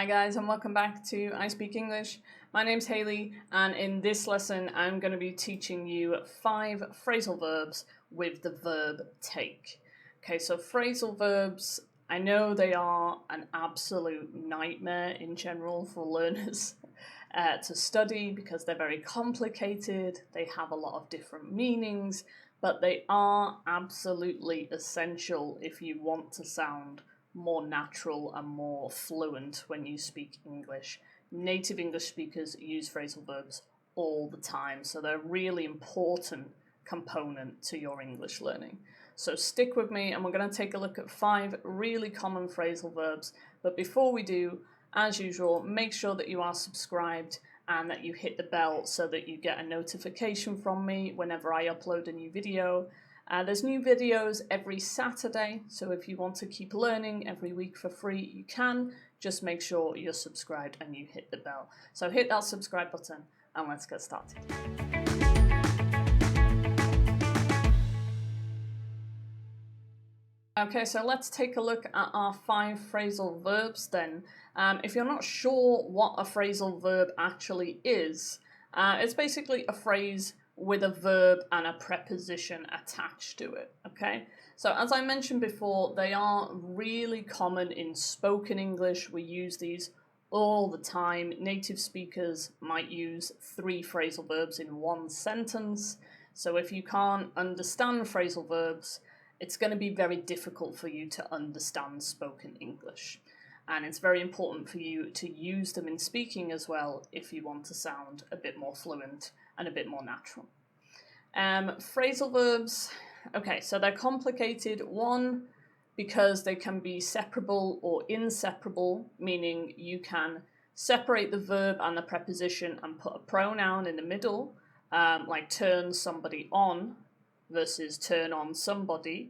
Hi guys, and welcome back to I Speak English. My name's Haley, and in this lesson I'm going to be teaching you 5 phrasal verbs with the verb take. Okay, so phrasal verbs, I know they are an absolute nightmare in general for learners to study because they're very complicated, they have a lot of different meanings, but they are absolutely essential if you want to sound more natural and more fluent when you speak English. Native English speakers use phrasal verbs all the time, so they're a really important component to your English learning. So stick with me and we're going to take a look at 5 really common phrasal verbs. But before we do, as usual, make sure that you are subscribed and that you hit the bell so that you get a notification from me whenever I upload a new video. There's new videos every Saturday, so if you want to keep learning every week for free, you can. Just make sure you're subscribed and you hit the bell. So hit that subscribe button and let's get started. Okay, so let's take a look at our 5 phrasal verbs then. If you're not sure what a phrasal verb actually is, it's basically a phrase with a verb and a preposition attached to it, okay? So as I mentioned before, they are really common in spoken English. We use these all the time. Native speakers might use 3 phrasal verbs in one sentence. So if you can't understand phrasal verbs, it's going to be very difficult for you to understand spoken English. And it's very important for you to use them in speaking as well if you want to sound a bit more fluent and a bit more natural. Phrasal verbs, okay, so they're complicated. 1, because they can be separable or inseparable, meaning you can separate the verb and the preposition and put a pronoun in the middle, like turn somebody on versus turn on somebody.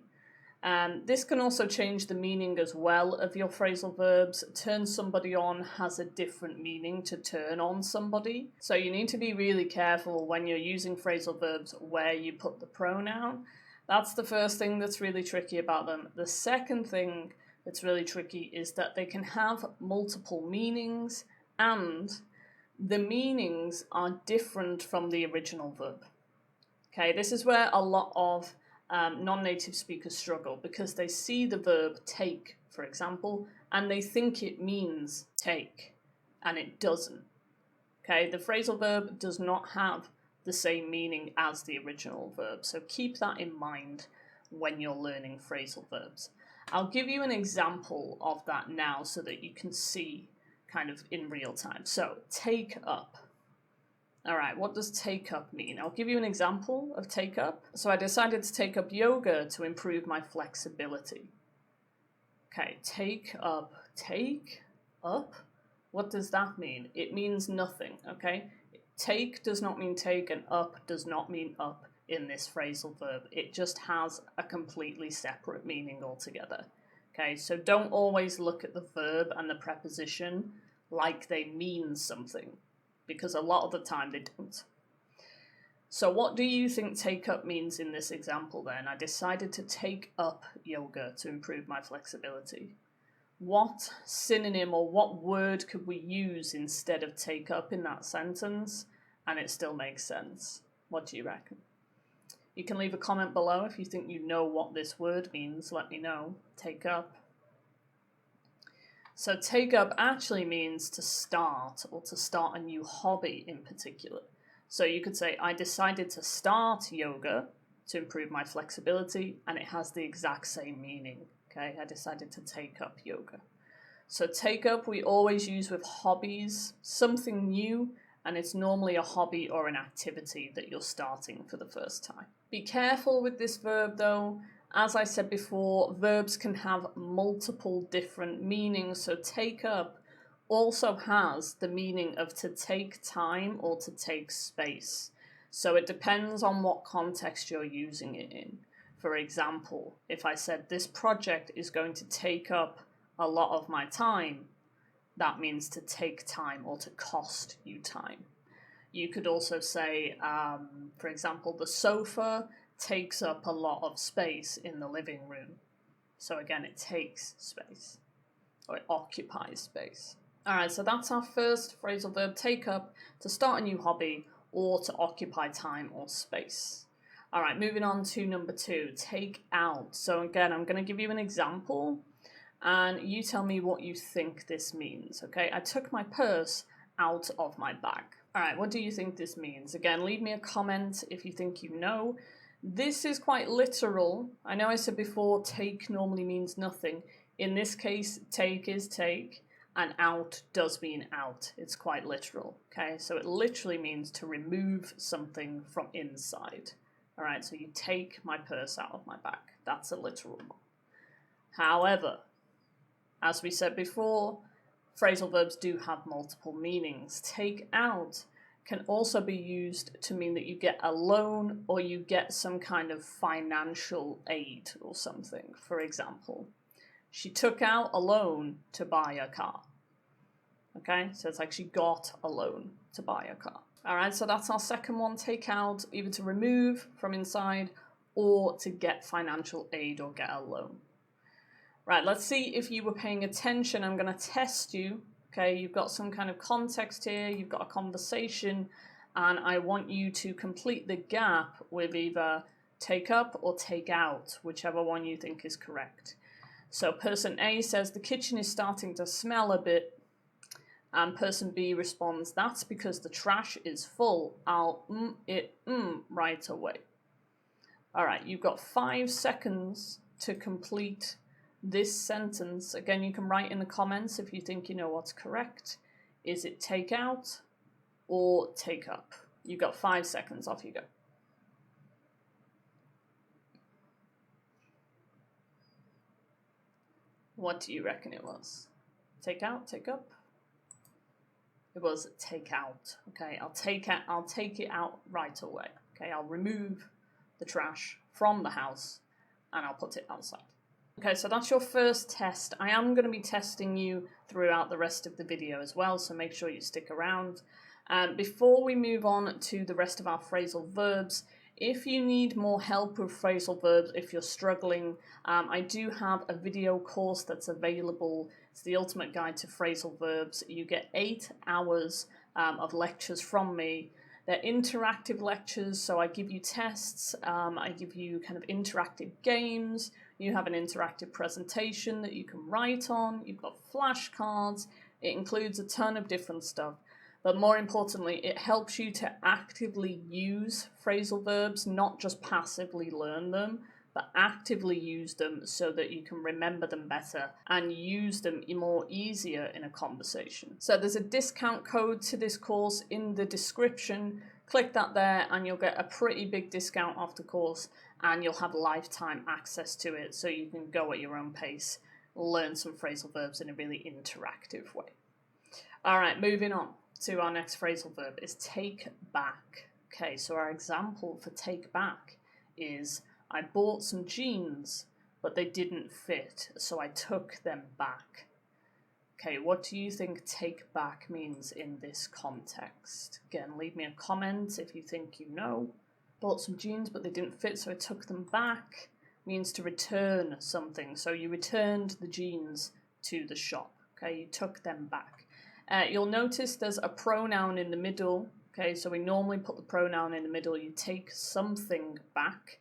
This can also change the meaning as well of your phrasal verbs. Turn somebody on has a different meaning to turn on somebody. So you need to be really careful when you're using phrasal verbs where you put the pronoun. That's the first thing that's really tricky about them. The second thing that's really tricky is that they can have multiple meanings and the meanings are different from the original verb. Okay, this is where a lot of non-native speakers struggle because they see the verb take, for example, and they think it means take, and it doesn't. Okay, the phrasal verb does not have the same meaning as the original verb, so keep that in mind when you're learning phrasal verbs. I'll give you an example of that now so that you can see kind of in real time. So, take up. All right, what does take up mean? I'll give you an example of take up. So I decided to take up yoga to improve my flexibility. Okay, take up. What does that mean? It means nothing, okay? Take does not mean take and up does not mean up in this phrasal verb. It just has a completely separate meaning altogether. Okay, so don't always look at the verb and the preposition like they mean something, because a lot of the time they don't. So what do you think take up means in this example then? I decided to take up yoga to improve my flexibility. What synonym or what word could we use instead of take up in that sentence and it still makes sense? What do you reckon? You can leave a comment below if you think you know what this word means. Let me know. Take up. So take up actually means to start or to start a new hobby in particular. So you could say, I decided to start yoga to improve my flexibility, and it has the exact same meaning. Okay, I decided to take up yoga. So take up we always use with hobbies, something new, and it's normally a hobby or an activity that you're starting for the first time. Be careful with this verb though. As I said before, verbs can have multiple different meanings, so take up also has the meaning of to take time or to take space. So it depends on what context you're using it in. For example, if I said this project is going to take up a lot of my time, that means to take time or to cost you time. You could also say, for example, the sofa takes up a lot of space in the living room. So again, it takes space, or it occupies space. All right, so that's our first phrasal verb, take up, to start a new hobby or to occupy time or space. All right, moving on to number 2, take out. So again, I'm going to give you an example and you tell me what you think this means, okay? I took my purse out of my bag. All right, what do you think this means? Again, leave me a comment if you think you know. This is quite literal. I know I said before take normally means nothing. In this case, take is take, and out does mean out. It's quite literal, okay? So it literally means to remove something from inside. All right, so you take my purse out of my bag. That's a literal one. However, as we said before, phrasal verbs do have multiple meanings. Take out can also be used to mean that you get a loan or you get some kind of financial aid or something. For example, she took out a loan to buy a car. Okay, so it's like she got a loan to buy a car. All right, so that's our second one, take out, either to remove from inside or to get financial aid or get a loan. Right, let's see if you were paying attention. I'm going to test you. Okay, you've got some kind of context here, you've got a conversation, and I want you to complete the gap with either take up or take out, whichever one you think is correct. So person A says, the kitchen is starting to smell a bit, and person B responds, that's because the trash is full. I'll it right away. All right, you've got 5 seconds to complete this sentence. Again, you can write in the comments if you think you know what's correct. Is it take out or take up? You've got 5 seconds, off you go. What do you reckon it was? Take out, take up? It was take out. Okay, I'll take it out right away. Okay, I'll remove the trash from the house and I'll put it outside. Okay, so that's your first test. I am going to be testing you throughout the rest of the video as well, so make sure you stick around. Before we move on to the rest of our phrasal verbs, if you need more help with phrasal verbs, if you're struggling, I do have a video course that's available. It's the ultimate guide to phrasal verbs. You get 8 hours of lectures from me. They're interactive lectures, so I give you tests, I give you kind of interactive games, you have an interactive presentation that you can write on, you've got flashcards, it includes a ton of different stuff. But more importantly, it helps you to actively use phrasal verbs, not just passively learn them, but actively use them so that you can remember them better and use them more easier in a conversation. So there's a discount code to this course in the description. Click that there and you'll get a pretty big discount off the course and you'll have lifetime access to it so you can go at your own pace, learn some phrasal verbs in a really interactive way. All right, moving on to our next phrasal verb is take back. Okay, so our example for take back is I bought some jeans, but they didn't fit, so I took them back. Okay, what do you think take back means in this context? Again, leave me a comment if you think you know. Bought some jeans, but they didn't fit, so I took them back means to return something. So you returned the jeans to the shop. Okay, you took them back. You'll notice there's a pronoun in the middle. Okay, so we normally put the pronoun in the middle. You take something back.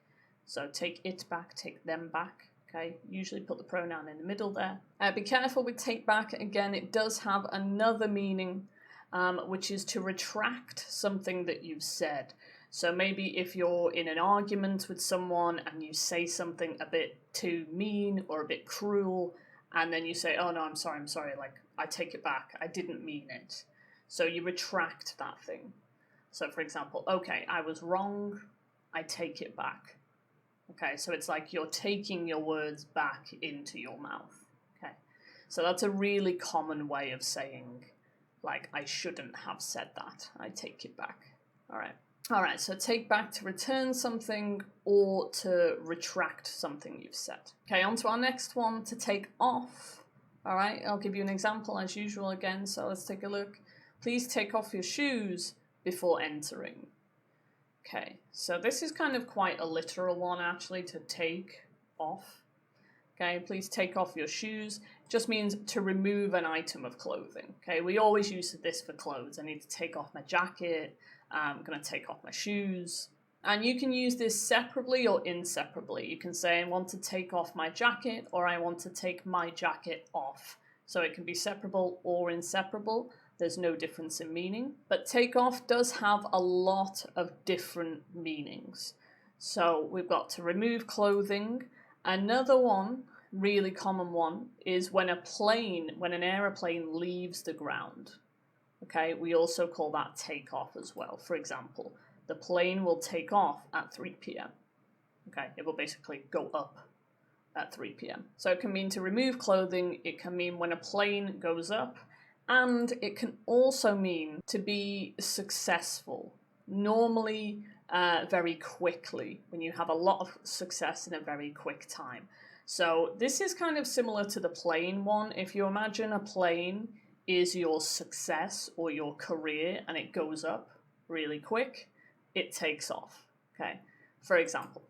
So take it back, take them back. Okay, usually put the pronoun in the middle there. Be careful with take back. Again, it does have another meaning, which is to retract something that you've said. So maybe if you're in an argument with someone and you say something a bit too mean or a bit cruel, and then you say, oh no, I'm sorry, like I take it back, I didn't mean it. So you retract that thing. So for example, okay, I was wrong, I take it back. Okay, so it's like you're taking your words back into your mouth. Okay, so that's a really common way of saying, like, I shouldn't have said that. I take it back. All right, so take back to return something or to retract something you've said. Okay, on to our next one, to take off. All right, I'll give you an example as usual again, so let's take a look. Please take off your shoes before entering. Okay, so this is kind of quite a literal one actually, to take off. Okay, please take off your shoes. just means to remove an item of clothing. Okay, we always use this for clothes. I need to take off my jacket. I'm going to take off my shoes. And you can use this separately or inseparably. You can say, I want to take off my jacket, or I want to take my jacket off. So it can be separable or inseparable. There's no difference in meaning. But take off does have a lot of different meanings. So we've got to remove clothing. Another one, really common one, is when an aeroplane leaves the ground. Okay, we also call that take off as well. For example, the plane will take off at 3 p.m. Okay, it will basically go up at 3 p.m. So it can mean to remove clothing, it can mean when a plane goes up, and it can also mean to be successful, normally very quickly, when you have a lot of success in a very quick time. So this is kind of similar to the plane one. If you imagine a plane is your success or your career and it goes up really quick, it takes off. Okay, for example,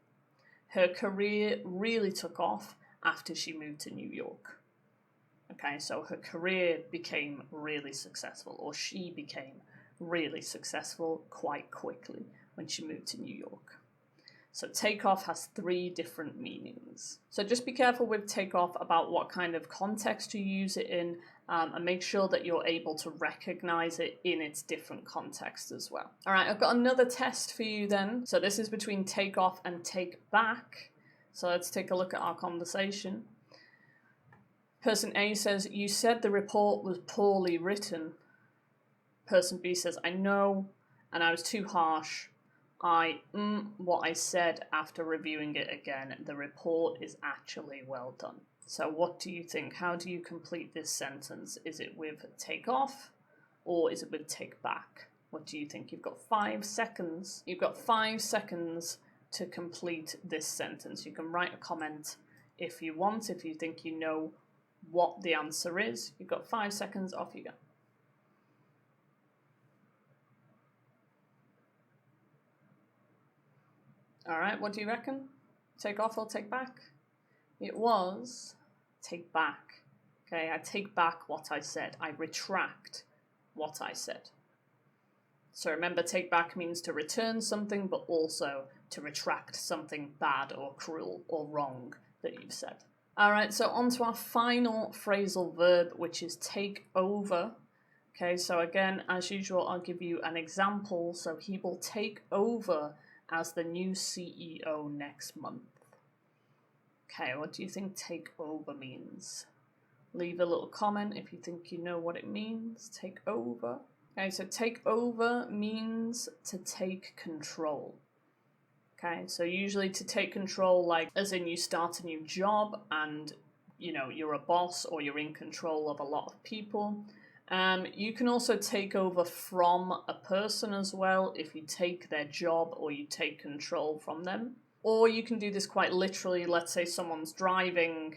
her career really took off after she moved to New York. Okay, so her career became really successful, or she became really successful quite quickly when she moved to New York. So take off has 3 different meanings. So just be careful with take off about what kind of context you use it in, and make sure that you're able to recognize it in its different contexts as well. All right, I've got another test for you then. So this is between take off and take back. So let's take a look at our conversation. Person A says, you said the report was poorly written. Person B says, I know, and I was too harsh. What I said after reviewing it again. The report is actually well done. So what do you think? How do you complete this sentence? Is it with take off or is it with take back? What do you think? You've got 5 seconds. You've got 5 seconds to complete this sentence. You can write a comment if you want, if you think you know what the answer is. You've got 5 seconds, off you go. All right, what do you reckon? Take off or take back? It was take back. Okay, I take back what I said. I retract what I said. So remember, take back means to return something, but also to retract something bad or cruel or wrong that you've said. All right, so on to our final phrasal verb, which is take over. Okay, so again, as usual, I'll give you an example. So he will take over as the new CEO next month. Okay, what do you think take over means? Leave a little comment if you think you know what it means. Take over. Okay, so take over means to take control. Okay, so usually to take control, like as in you start a new job and you're a boss or you're in control of a lot of people. You can also take over from a person as well if you take their job or you take control from them. Or you can do this quite literally. Let's say someone's driving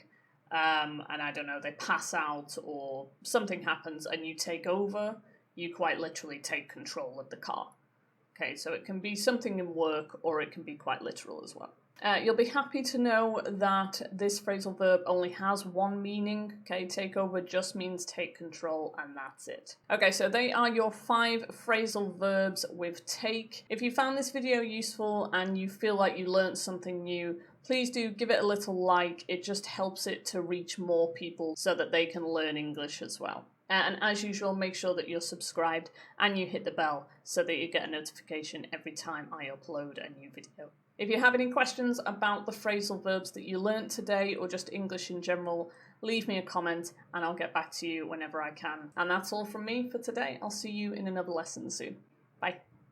and I don't know, they pass out or something happens and you take over. You quite literally take control of the car. Okay, so it can be something in work or it can be quite literal as well. You'll be happy to know that this phrasal verb only has 1 meaning. Okay, take over just means take control and that's it. Okay, so they are your 5 phrasal verbs with take. If you found this video useful and you feel like you learned something new, please do give it a little like. It just helps it to reach more people so that they can learn English as well. And as usual, make sure that you're subscribed and you hit the bell so that you get a notification every time I upload a new video. If you have any questions about the phrasal verbs that you learned today or just English in general, leave me a comment and I'll get back to you whenever I can. And that's all from me for today. I'll see you in another lesson soon. Bye.